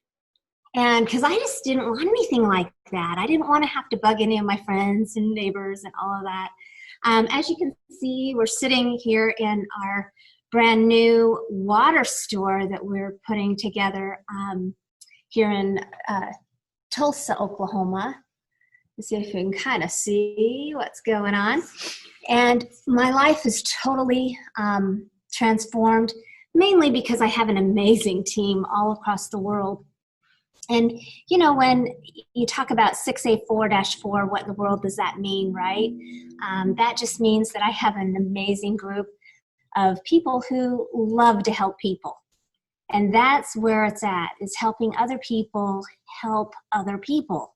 And because I just didn't want anything like that. I didn't want to have to bug any of my friends and neighbors and all of that. As you can see, we're sitting here in our brand new water store that we're putting together here in Tulsa, Oklahoma. Let's see if you can kind of see what's going on. And my life is totally transformed, mainly because I have an amazing team all across the world. And, you know, when you talk about 6A4-4, what in the world does that mean, right? That just means that I have an amazing group of people who love to help people. And that's where it's at, is helping other people help other people.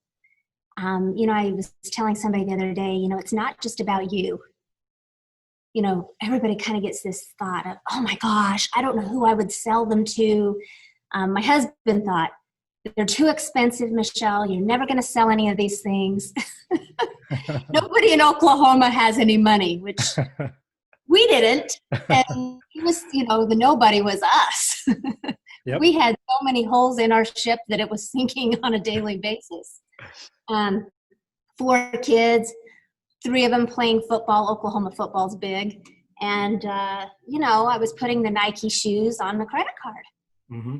You know, I was telling somebody the other day, you know, it's not just about you. You know, everybody kind of gets this thought of, oh my gosh, I don't know who I would sell them to. My husband thought, they're too expensive, Michelle. You're never going to sell any of these things. Nobody in Oklahoma has any money, which we didn't. And it was, you know, the nobody was us. Yep. We had so many holes in our ship that it was sinking on a daily basis. 4 kids, 3 of them playing football. Oklahoma football's big. And, you know, I was putting the Nike shoes on the credit card. Mm-hmm.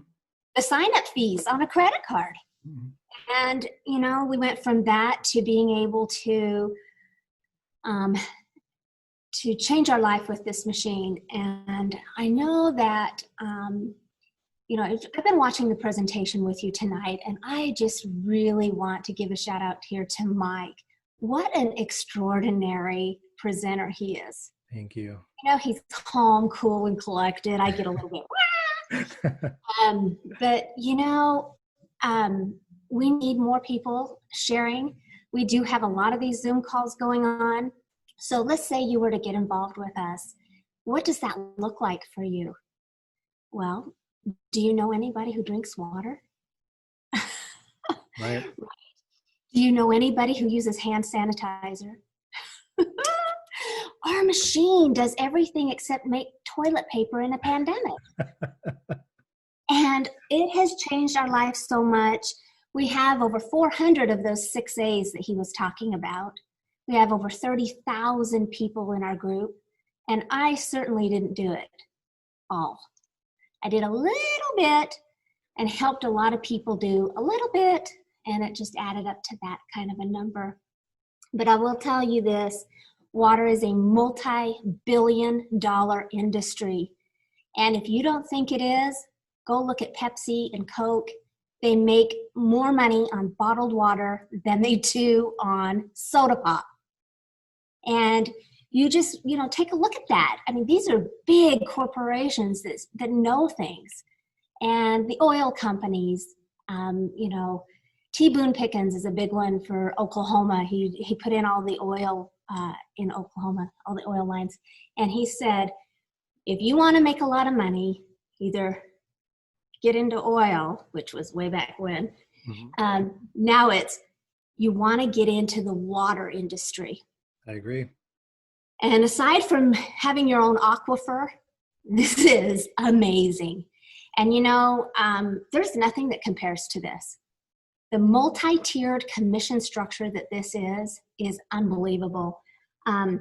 The sign-up fees on a credit card. Mm-hmm. And, you know, we went from that to being able to change our life with this machine. And I know that, you know, I've been watching the presentation with you tonight, and I just really want to give a shout out here to Mike. What an extraordinary presenter he is. Thank you. You know, he's calm, cool, and collected. I get a little bit, but, you know, we need more people sharing. We do have a lot of these Zoom calls going on. So let's say you were to get involved with us. What does that look like for you? Well, do you know anybody who drinks water? Right. Do you know anybody who uses hand sanitizer? Our machine does everything except make toilet paper in a pandemic. And it has changed our life so much. We have over 400 of those 6As that he was talking about. We have over 30,000 people in our group. And I certainly didn't do it. all. I did a little bit and helped a lot of people do a little bit, and it just added up to that kind of a number. But I will tell you this, water is a multi-billion-dollar industry. And if you don't think it is, go look at Pepsi and Coke. They make more money on bottled water than they do on soda pop. And you just, take a look at that. I mean, these are big corporations that know things. And the oil companies, T. Boone Pickens is a big one for Oklahoma. He put in all the oil in Oklahoma, all the oil lines. And he said, if you want to make a lot of money, either get into oil, which was way back when. Now it's, you want to get into the water industry. I agree. And aside from having your own aquifer, this is amazing. And there's nothing that compares to this. The multi-tiered commission structure that this is unbelievable. I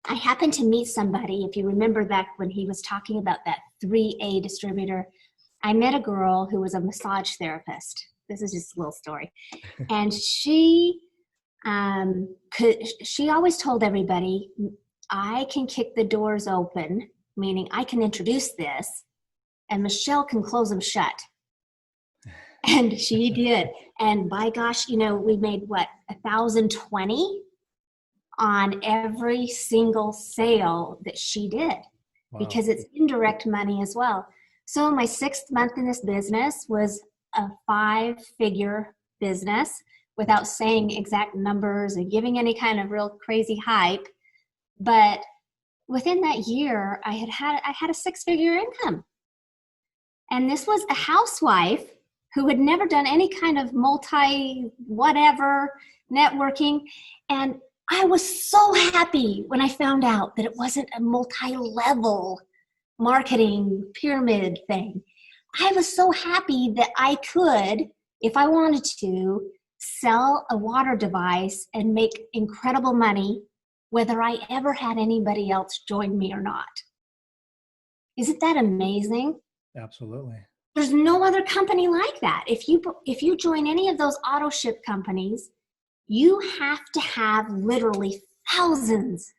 happened to meet somebody, if you remember back when he was talking about that 3A distributor, I met a girl who was a massage therapist. This is just a little story. And she always told everybody, I can kick the doors open, meaning I can introduce this, and Michelle can close them shut. And she did. And by gosh, we made what, 1,020 on every single sale that she did. Wow. Because it's indirect money as well. So my 6th month in this business was a 5-figure business without saying exact numbers and giving any kind of real crazy hype. But within that year, I had a 6-figure income. And this was a housewife who had never done any kind of multi-whatever networking. And I was so happy when I found out that it wasn't a multi-level marketing pyramid thing. I was so happy that I could, if I wanted to, sell a water device and make incredible money, whether I ever had anybody else join me or not. Isn't that amazing? Absolutely. There's no other company like that. If you join any of those auto ship companies, you have to have literally thousands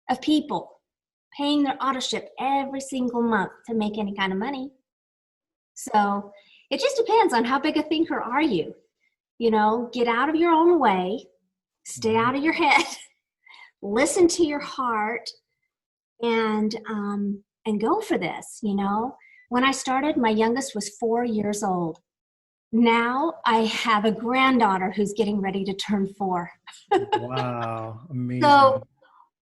of people paying their auto ship every single month to make any kind of money. So it just depends on how big a thinker are you. Get out of your own way, stay out of your head, listen to your heart, and go for this. When I started, my youngest was 4 years old. Now I have a granddaughter who's getting ready to turn 4. Wow, amazing. So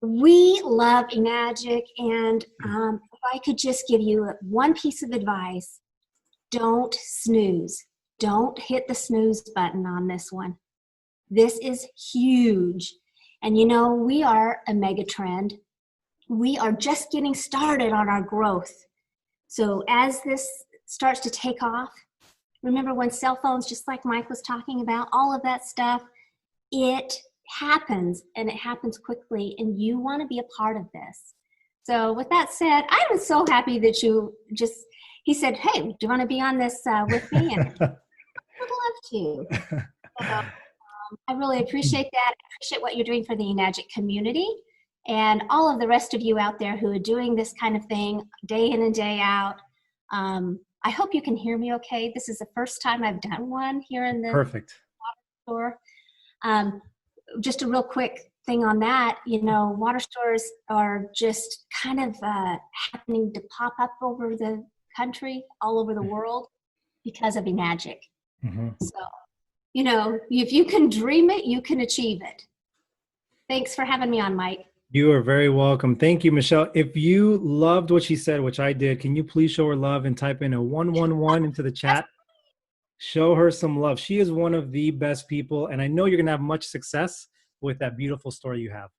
we love Enagic, and if I could just give you one piece of advice, don't snooze. Don't hit the snooze button on this one. This is huge. And we are a mega trend. We are just getting started on our growth. So as this starts to take off, remember when cell phones, just like Mike was talking about, all of that stuff, it happens, and it happens quickly, and you want to be a part of this. So with that said, I was so happy that he said, hey, do you want to be on this with me? And I would love to. So, I really appreciate that. I appreciate what you're doing for the Enagic community, and all of the rest of you out there who are doing this kind of thing day in and day out. I hope you can hear me okay. This is the first time I've done one here in the Perfect. water store. Just a real quick thing on that, water stores are just kind of happening to pop up over the country, all over the world, because of Enagic. Mm-hmm. So, if you can dream it, you can achieve it. Thanks for having me on, Mike. You are very welcome. Thank you, Michelle. If you loved what she said, which I did, can you please show her love and type in a 111 into the chat? Show her some love. She is one of the best people, and I know you're going to have much success with that beautiful story you have.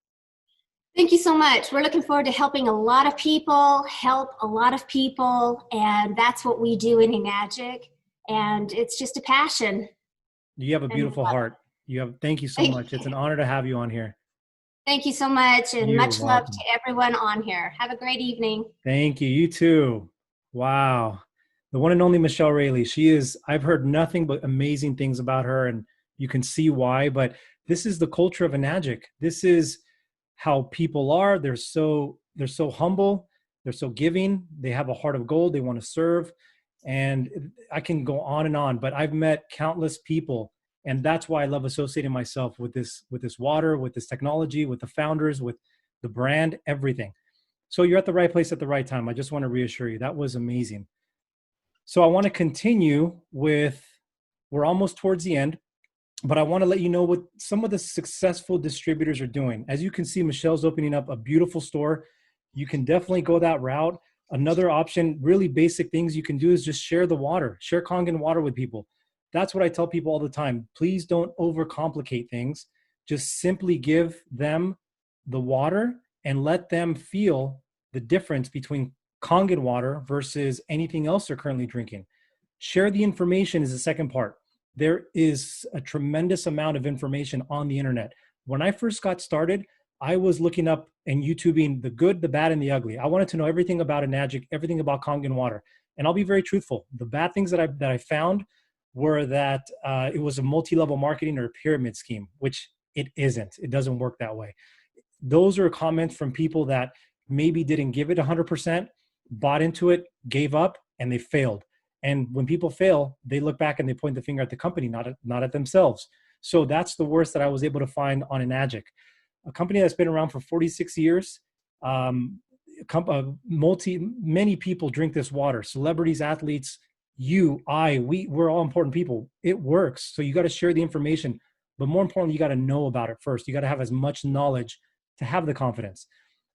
Thank you so much. We're looking forward to helping a lot of people, and that's what we do in Enagic, and it's just a passion. You have a beautiful heart. Thank you so much. It's an honor to have you on here. Thank you so much, and much love to everyone on here. Have a great evening. Thank you. You too. Wow. The one and only Michelle Rayleigh. She is, I've heard nothing but amazing things about her, and you can see why. But this is the culture of Enagic. This is how people are. They're so humble, they're so giving, they have a heart of gold, they want to serve. And I can go on and on, but I've met countless people. And that's why I love associating myself with this water, with this technology, with the founders, with the brand, everything. So you're at the right place at the right time. I just want to reassure you that was amazing. So I want to continue with, we're almost towards the end, but I want to let you know what some of the successful distributors are doing. As you can see, Michelle's opening up a beautiful store. You can definitely go that route. Another option, really basic things you can do is just share the water, share Kangen water with people. That's what I tell people all the time. Please don't overcomplicate things. Just simply give them the water and let them feel the difference between Kangen water versus anything else they're currently drinking. Share the information is the second part. There is a tremendous amount of information on the internet. When I first got started, I was looking up and YouTubing the good, the bad, and the ugly. I wanted to know everything about Enagic, everything about Kangen water. And I'll be very truthful. The bad things that I found were that it was a multi-level marketing or a pyramid scheme, which it isn't. It doesn't work that way. Those are comments from people that maybe didn't give it 100%, bought into it, gave up, and they failed. And when people fail, they look back and they point the finger at the company, not at themselves. So that's the worst that I was able to find on Enagic, a company that's been around for 46 years. Many people drink this water. Celebrities, athletes, we're all important people. It works. So you got to share the information, but more importantly, you got to know about it first. You got to have as much knowledge to have the confidence.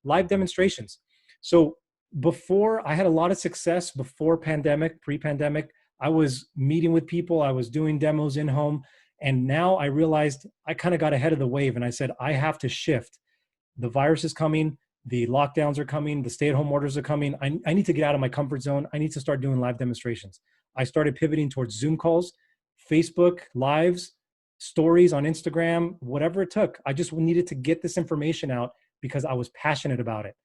Live demonstrations. So before, I had a lot of success before pandemic, pre-pandemic. I was meeting with people, I was doing demos in home, and now I realized I kind of got ahead of the wave, and I said I have to shift. The virus is coming, the lockdowns are coming, the stay-at-home orders are coming. I need to get out of my comfort zone. I need to start doing live demonstrations. I started pivoting towards Zoom calls, Facebook lives, stories on Instagram, whatever it took. I just needed to get this information out because I was passionate about it.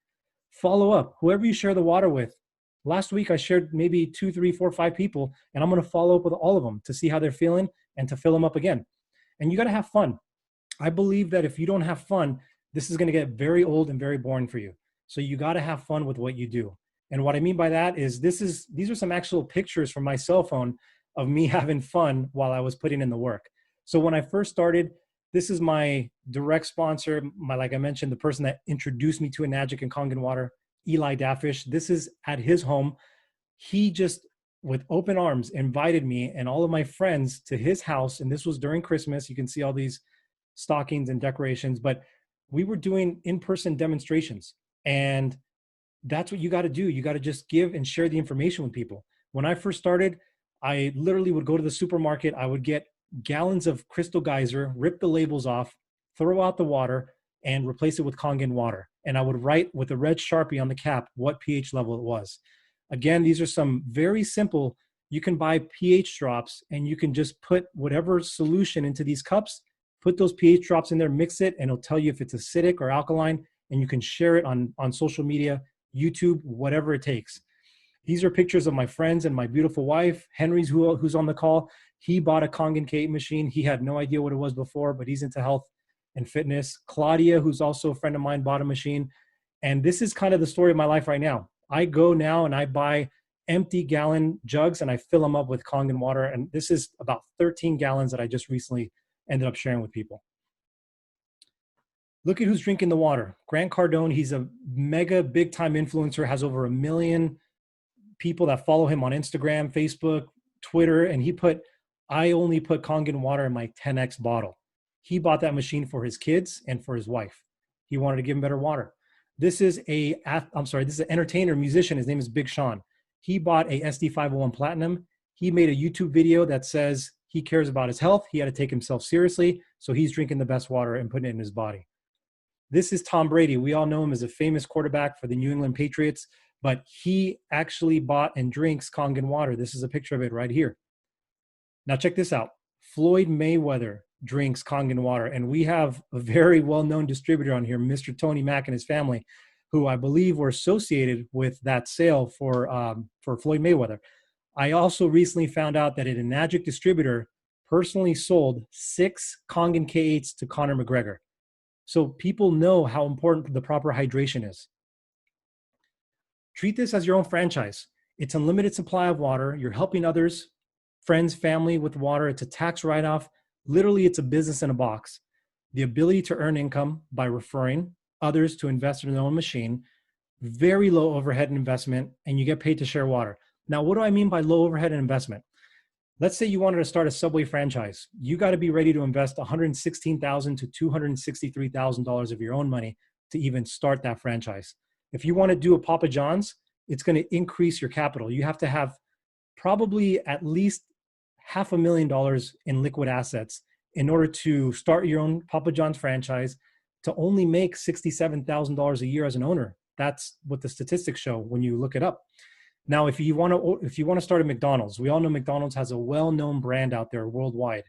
Follow up, whoever you share the water with. Last week, I shared maybe 2, 3, 4, 5 people, and I'm going to follow up with all of them to see how they're feeling and to fill them up again. And you got to have fun. I believe that if you don't have fun, this is going to get very old and very boring for you. So you got to have fun with what you do. And what I mean by that is these are some actual pictures from my cell phone of me having fun while I was putting in the work. So when I first started, this is my direct sponsor, like I mentioned, the person that introduced me to Enagic and Kangen water, Eli Dafish. This is at his home. He just, with open arms, invited me and all of my friends to his house. And this was during Christmas. You can see all these stockings and decorations, but we were doing in-person demonstrations. And that's what you got to do. You got to just give and share the information with people. When I first started, I literally would go to the supermarket. I would get gallons of Crystal Geyser, rip the labels off, throw out the water, and replace it with Kangen water. And I would write with a red Sharpie on the cap what pH level it was. Again, these are some very simple, you can buy pH drops and you can just put whatever solution into these cups, put those pH drops in there, mix it, and it'll tell you if it's acidic or alkaline, and you can share it on social media, YouTube, whatever it takes. These are pictures of my friends and my beautiful wife. Henry's who's on the call. He bought a Kangen K machine. He had no idea what it was before, but he's into health and fitness. Claudia, who's also a friend of mine, bought a machine. And this is kind of the story of my life right now. I go now and I buy empty gallon jugs and I fill them up with Kangen water. And this is about 13 gallons that I just recently ended up sharing with people. Look at who's drinking the water. Grant Cardone, he's a mega big time influencer, has over 1 million people that follow him on Instagram, Facebook, Twitter, and I only put Kangen water in my 10X bottle. He bought that machine for his kids and for his wife. He wanted to give him better water. This is an entertainer, musician. His name is Big Sean. He bought a SD501 Platinum. He made a YouTube video that says he cares about his health. He had to take himself seriously. So he's drinking the best water and putting it in his body. This is Tom Brady. We all know him as a famous quarterback for the New England Patriots, but he actually bought and drinks Kangen water. This is a picture of it right here. Now check this out. Floyd Mayweather drinks Kangen water, and we have a very well-known distributor on here, Mr. Tony Mack and his family, who I believe were associated with that sale for Floyd Mayweather. I also recently found out that an Enagic distributor personally sold 6 Kangen K8s to Conor McGregor. So people know how important the proper hydration is. Treat this as your own franchise. It's unlimited supply of water. You're helping others, friends, family with water. It's a tax write-off. Literally, it's a business in a box. The ability to earn income by referring others to invest in their own machine, very low overhead investment, and you get paid to share water. Now, what do I mean by low overhead investment? Let's say you wanted to start a Subway franchise. You got to be ready to invest $116,000 to $263,000 of your own money to even start that franchise. If you want to do a Papa John's, it's going to increase your capital. You have to have probably at least $500,000 in liquid assets in order to start your own Papa John's franchise to only make $67,000 a year as an owner. That's what the statistics show when you look it up. Now, if you want to start a McDonald's, we all know McDonald's has a well-known brand out there worldwide.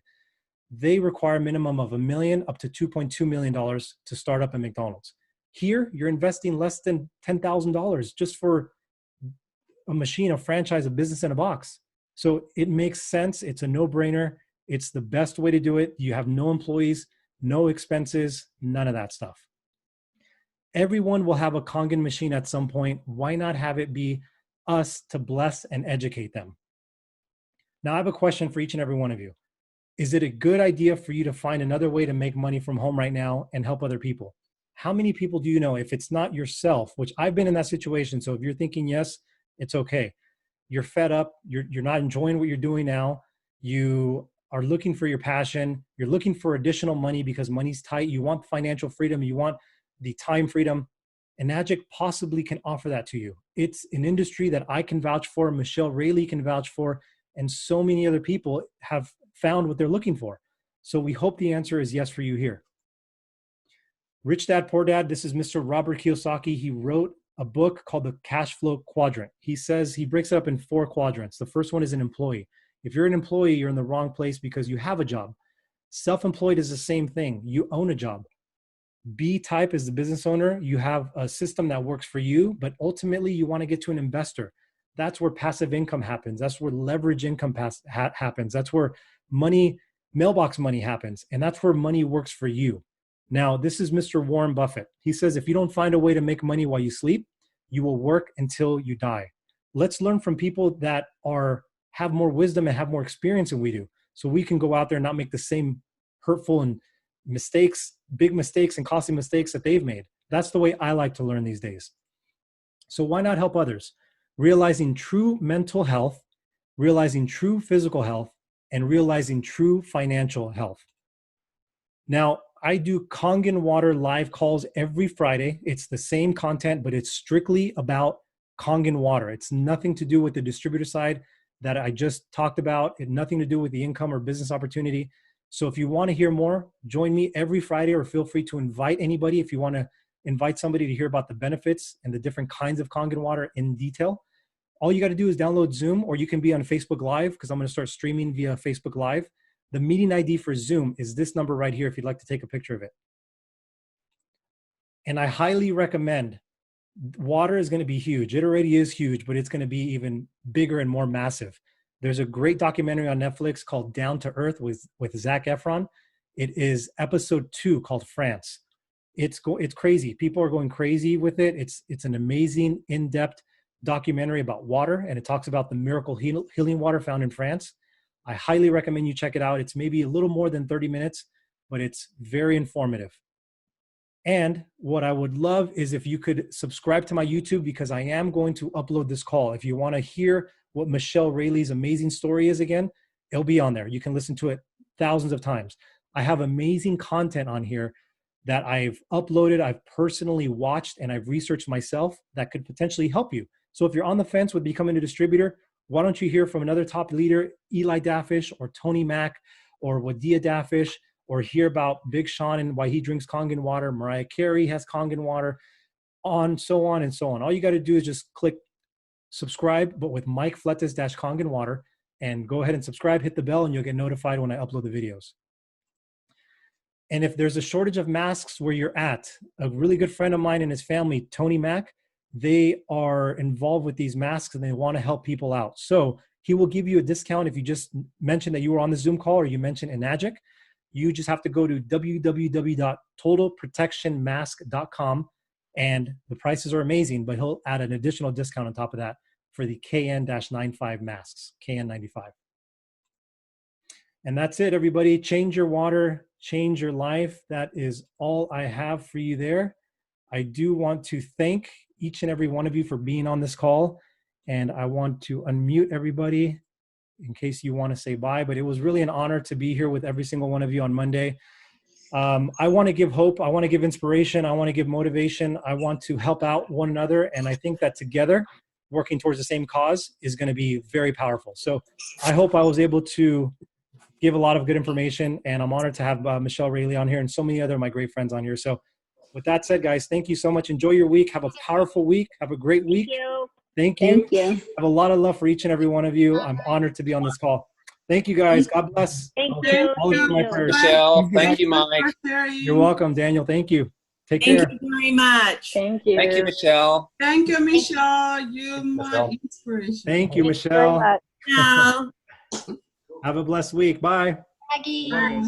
They require a minimum of $1 million up to $2.2 million to start up a McDonald's. Here, you're investing less than $10,000 just for a machine, a franchise, a business in a box. So it makes sense. It's a no-brainer. It's the best way to do it. You have no employees, no expenses, none of that stuff. Everyone will have a Kangen machine at some point. Why not have it be us to bless and educate them? Now, I have a question for each and every one of you. Is it a good idea for you to find another way to make money from home right now and help other people? How many people do you know, if it's not yourself, which I've been in that situation, so if you're thinking yes, it's okay. You're fed up, you're not enjoying what you're doing now, you are looking for your passion, you're looking for additional money because money's tight, you want financial freedom, you want the time freedom, Enagic possibly can offer that to you. It's an industry that I can vouch for, Michelle Rayleigh can vouch for, and so many other people have found what they're looking for. So we hope the answer is yes for you here. Rich Dad, Poor Dad, this is Mr. Robert Kiyosaki. He wrote a book called The Cash Flow Quadrant. He says he breaks it up in 4 quadrants. The first one is an employee. If you're an employee, you're in the wrong place because you have a job. Self-employed is the same thing. You own a job. B type is the business owner. You have a system that works for you, but ultimately you want to get to an investor. That's where passive income happens. That's where leverage income happens. That's where money, mailbox money happens. And that's where money works for you. Now, this is Mr. Warren Buffett. He says, if you don't find a way to make money while you sleep, you will work until you die. Let's learn from people that have more wisdom and have more experience than we do, so we can go out there and not make the same hurtful and big mistakes and costly mistakes that they've made. That's the way I like to learn these days. So why not help others? Realizing true mental health, realizing true physical health, and realizing true financial health. Now, I do Kangen water live calls every Friday. It's the same content, but it's strictly about Kangen water. It's nothing to do with the distributor side that I just talked about. It nothing to do with the income or business opportunity. So if you want to hear more, join me every Friday, or feel free to invite anybody if you want to invite somebody to hear about the benefits and the different kinds of Kangen water in detail. All you got to do is download Zoom, or you can be on Facebook Live, because I'm going to start streaming via Facebook Live. The meeting ID for Zoom is this number right here if you'd like to take a picture of it. And I highly recommend, water is going to be huge. It already is huge, but it's going to be even bigger and more massive. There's a great documentary on Netflix called Down to Earth with Zac Efron. It is episode 2 called France. It's crazy. People are going crazy with it. It's an amazing, in-depth documentary about water, and it talks about the miracle healing water found in France. I highly recommend you check it out. It's maybe a little more than 30 minutes, but it's very informative. And what I would love is if you could subscribe to my YouTube, because I am going to upload this call. If you want to hear what Michelle Rayleigh's amazing story is again, it'll be on there. You can listen to it thousands of times. I have amazing content on here that I've uploaded, I've personally watched, and I've researched myself that could potentially help you. So if you're on the fence with becoming a distributor, why don't you hear from another top leader, Eli Dafish or Tony Mack or Wadia Dafish, or hear about Big Sean and why he drinks Kangen water, Mariah Carey has Kangen water, so on and so on. All you got to do is just click subscribe, but with Mike Fletes-Kangen water, and go ahead and subscribe, hit the bell, and you'll get notified when I upload the videos. And if there's a shortage of masks where you're at, a really good friend of mine and his family, Tony Mack, they are involved with these masks and they want to help people out. So he will give you a discount if you just mention that you were on the Zoom call or you mentioned Enagic. You just have to go to www.totalprotectionmask.com, and the prices are amazing, but he'll add an additional discount on top of that for the KN-95 masks, KN95. And that's it, everybody. Change your water, change your life. That is all I have for you there. I do want to thank each and every one of you for being on this call. And I want to unmute everybody in case you want to say bye, but it was really an honor to be here with every single one of you on Monday. I want to give hope. I want to give inspiration. I want to give motivation. I want to help out one another. And I think that together, working towards the same cause is going to be very powerful. So I hope I was able to give a lot of good information, and I'm honored to have Michelle Rayleigh on here and so many other of my great friends on here. So with that said, guys, thank you so much. Enjoy your week. Have a powerful week. Have a great week. Thank you. Thank you. I have a lot of love for each and every one of you. I'm honored to be on this call. Thank you, guys. God bless. Thank Keep you. all of you in my prayers. Michelle, thank you, Mike. You're welcome, Daniel. Thank you. Take care. Thank you very much. Thank you. Thank you, Michelle. Thank you, Michelle. You're my Michelle. inspiration. Thank you, Thank you very Michelle. much. Ciao. Have a blessed week. Bye. Maggie. Bye.